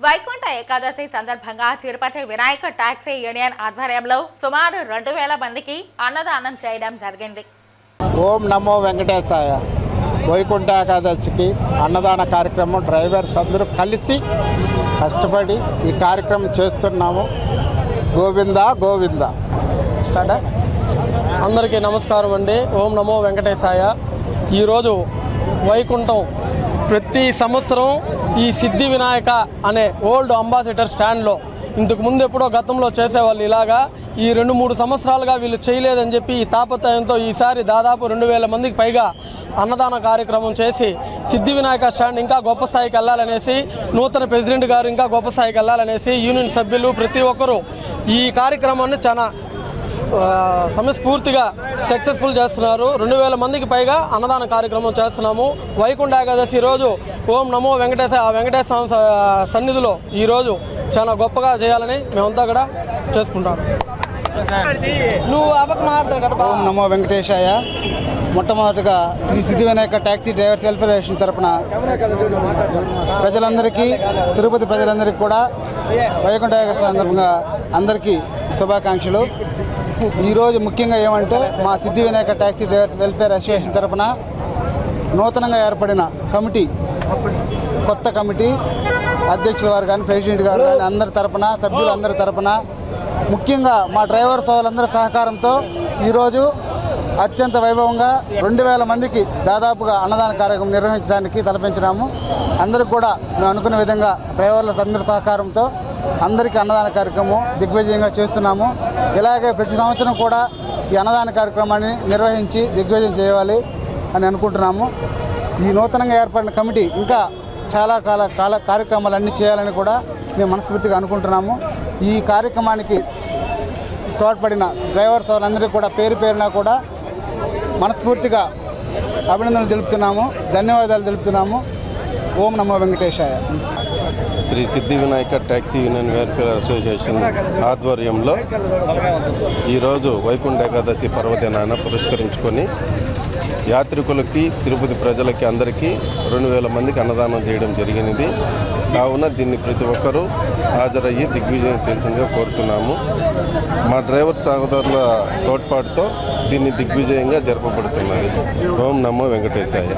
వైకుంఠ ఏకాదశి సందర్భంగా Tirupati Vinayaka taxi union ఆధ్వర్యంలో సుమారు 2000 మందికి అన్నదానం చేయడం జరిగింది. ఓం నమో వెంకటేశాయ. వైకుంఠ ఏకాదశికి అన్నదాన కార్యక్రమం డ్రైవర్స్ అందరూ కలిసి కష్టపడి ఈ కార్యక్రమం చేస్తున్నాము. గోవింద గోవింద. అందరికీ నమస్కారం అండి. ఓం నమో వెంకటేశాయ. ఈరోజు వైకుంఠం ప్రతి సంవత్సరం ఈ సిద్ధి వినాయక అనే ఓల్డ్ అంబాసిడర్ స్టాండ్లో ఇంతకు ముందు ఎప్పుడో గతంలో చేసేవాళ్ళు ఇలాగా ఈ 2-3 సంవత్సరాలుగా వీళ్ళు చేయలేదని చెప్పి ఈ తాపత్రయంతో ఈసారి దాదాపు 2000 మందికి పైగా అన్నదాన కార్యక్రమం చేసి సిద్ధి వినాయక స్టాండ్ ఇంకా గొప్ప స్థాయికి వెళ్ళాలనేసి నూతన ప్రెసిడెంట్ గారు ఇంకా గొప్ప స్థాయికి వెళ్ళాలనేసి యూనియన్ సభ్యులు ప్రతి ఒక్కరూ ఈ కార్యక్రమాన్ని చాలా సమస్ఫూర్తిగా సక్సెస్ఫుల్ చేస్తున్నారు. 2000 మందికి పైగా అన్నదాన కార్యక్రమం చేస్తున్నాము. వైకుంఠ ఏకాదశి రోజు ఓం నమో వెంకటేశ్వర ఆ వెంకటేశ్వర సన్నిధిలో ఈరోజు చాలా గొప్పగా చేయాలని మేమంతా కూడా చేసుకుంటాము. నువ్వు ఓం నమో వెంకటేశాయ. మొట్టమొదటిగా శ్రీ సిద్ధి Vinayaka taxi drivers welfare association తరఫున ప్రజలందరికీ తిరుపతి ప్రజలందరికీ కూడా వైకుంఠ ఏకాదశి సందర్భంగా అందరికీ శుభాకాంక్షలు. ఈరోజు ముఖ్యంగా ఏమంటే మా సిద్ధి Vinayaka taxi drivers welfare association తరఫున నూతనంగా ఏర్పడిన కమిటీ కొత్త కమిటీ అధ్యక్షుల వారు కానీ ప్రెసిడెంట్ గారు కానీ అందరి తరఫున సభ్యులందరి తరఫున ముఖ్యంగా మా డ్రైవర్ సోదరులందరి సహకారంతో ఈరోజు అత్యంత వైభవంగా 2000 మందికి దాదాపుగా అన్నదాన కార్యక్రమం నిర్వహించడానికి తలపెంచినాము. అందరికి కూడా మేము అనుకున్న విధంగా డ్రైవర్ల అందరి సహకారంతో అందరికీ అన్నదాన కార్యక్రమం దిగ్విజయంగా చేస్తున్నాము. ఇలాగే ప్రతి సంవత్సరం కూడా ఈ అన్నదాన కార్యక్రమాన్ని నిర్వహించి దిగ్విజయం చేయాలి అని అనుకుంటున్నాము. ఈ నూతనంగా ఏర్పడిన కమిటీ ఇంకా చాలా కార్యక్రమాలన్నీ చేయాలని కూడా మేము మనస్ఫూర్తిగా అనుకుంటున్నాము. ఈ కార్యక్రమానికి తోడ్పడిన డ్రైవర్స్ వాళ్ళందరికీ కూడా పేరున కూడా మనస్ఫూర్తిగా అభినందనలు తెలుపుతున్నాము, ధన్యవాదాలు తెలుపుతున్నాము. ఓం నమో వెంకటేశాయ. శ్రీ సిద్ధి Vinayaka taxi union welfare association ఆధ్వర్యంలో ఈరోజు వైకుంఠ ఏకాదశి పర్వదినాన్ని పురస్కరించుకొని యాత్రికులకి తిరుపతి ప్రజలకి అందరికీ 2000 మందికి అన్నదానం చేయడం జరిగినది. కావున దీన్ని ప్రతి ఒక్కరూ హాజరయ్యి దిగ్విజయం చేయాల్సిందిగా కోరుతున్నాము. మా డ్రైవర్ సహోదరుల తోడ్పాటుతో దీన్ని దిగ్విజయంగా జరపబడుతున్నది. ఓం నమో వెంకటేశాయ.